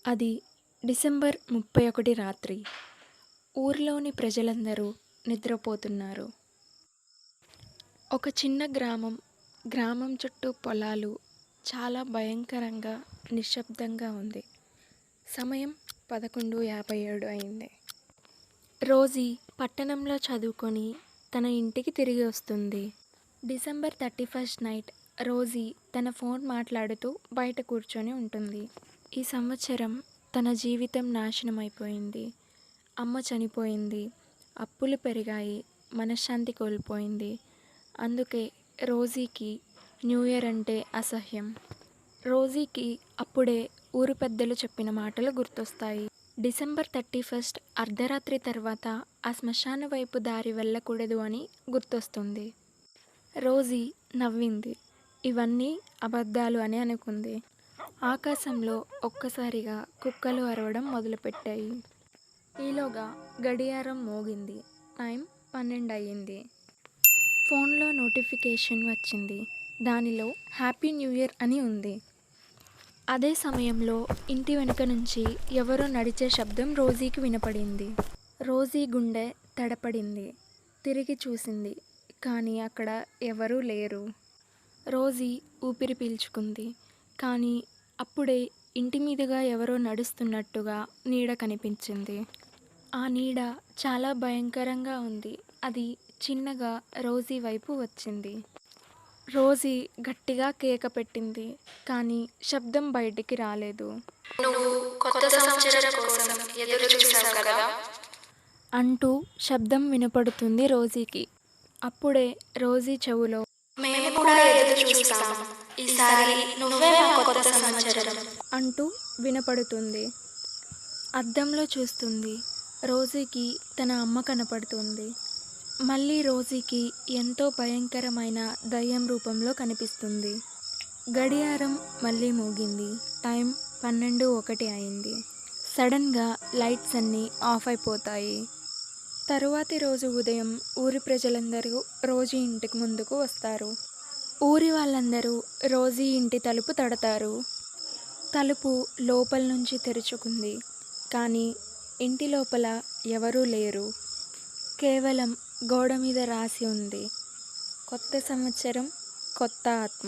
అది డిసెంబర్ 31 రాత్రి. ఊరిలోని ప్రజలందరూ నిద్రపోతున్నారు. ఒక చిన్న గ్రామం. గ్రామం చుట్టూ పొలాలు. చాలా భయంకరంగా, నిశ్శబ్దంగా ఉంది. సమయం 11:57 అయింది. రోజీ పట్టణంలో చదువుకొని తన ఇంటికి తిరిగి వస్తుంది. డిసెంబర్ 31 నైట్ రోజీ తన ఫోన్ మాట్లాడుతూ బయట కూర్చొని ఉంటుంది. ఈ సంవత్సరం తన జీవితం నాశనం అయిపోయింది. అమ్మ చనిపోయింది. అప్పులు పెరిగాయి. మనశ్శాంతి కోల్పోయింది. అందుకే రోజీకి న్యూ ఇయర్ అంటే అసహ్యం. రోజీకి అప్పుడే ఊరు పెద్దలు చెప్పిన మాటలు గుర్తొస్తాయి. డిసెంబర్ 31 అర్ధరాత్రి తర్వాత ఆ శ్మశాన వైపు దారి వెళ్ళకూడదు అని గుర్తొస్తుంది. రోజీ నవ్వింది. ఇవన్నీ అబద్ధాలు అని అనుకుంది. ఆకాశంలో ఒక్కసారిగా కుక్కలు అరవడం మొదలుపెట్టాయి. ఈలోగా గడియారం మోగింది. టైం 12 అయ్యింది. ఫోన్లో నోటిఫికేషన్ వచ్చింది. దానిలో హ్యాపీ న్యూ ఇయర్ అని ఉంది. అదే సమయంలో ఇంటి వెనుక నుంచి ఎవరో నడిచే శబ్దం రోజీకి వినపడింది. రోజీ గుండె తడపడింది. తిరిగి చూసింది. కానీ అక్కడ ఎవరూ లేరు. రోజీ ఊపిరి పీల్చుకుంది. కానీ అప్పుడే ఇంటి మీదుగా ఎవరో నడుస్తున్నట్టుగా నీడ కనిపించింది. ఆ నీడ చాలా భయంకరంగా ఉంది. అది చిన్నగా రోజీ వైపు వచ్చింది. రోజీ గట్టిగా కేక పెట్టింది. కానీ శబ్దం బయటికి రాలేదు. నువ్వు కొత్త సంవత్సరం కోసం ఎదురు చూసావు కదా అంటూ శబ్దం వినపడుతుంది రోజీకి. అప్పుడే రోజీ చెవులో మేము కూడా ఎదురు చూస్తాం. ఈసారి నువ్వే మా కొత్త సంవత్సరం అంటూ వినపడుతుంది. అద్దంలో చూస్తుంది. రోజీకి తన అమ్మ కనపడుతుంది. మళ్ళీ రోజీకి ఎంతో భయంకరమైన దయ్యం రూపంలో కనిపిస్తుంది. గడియారం మళ్ళీ మోగింది. టైం 12:01 అయింది. సడన్గా లైట్స్ అన్నీ ఆఫ్ అయిపోతాయి. తరువాతి రోజు ఉదయం ఊరి ప్రజలందరూ రోజీ ఇంటికి ముందుకు వస్తారు. ఊరి వాళ్ళందరూ రోజీ ఇంటి తలుపు తడతారు. తలుపు లోపల నుంచి తెరుచుకుంది. కానీ ఇంటి లోపల ఎవరూ లేరు. కేవలం గోడ మీద రాసి ఉంది, కొత్త సంవత్సరం, కొత్త ఆత్మ.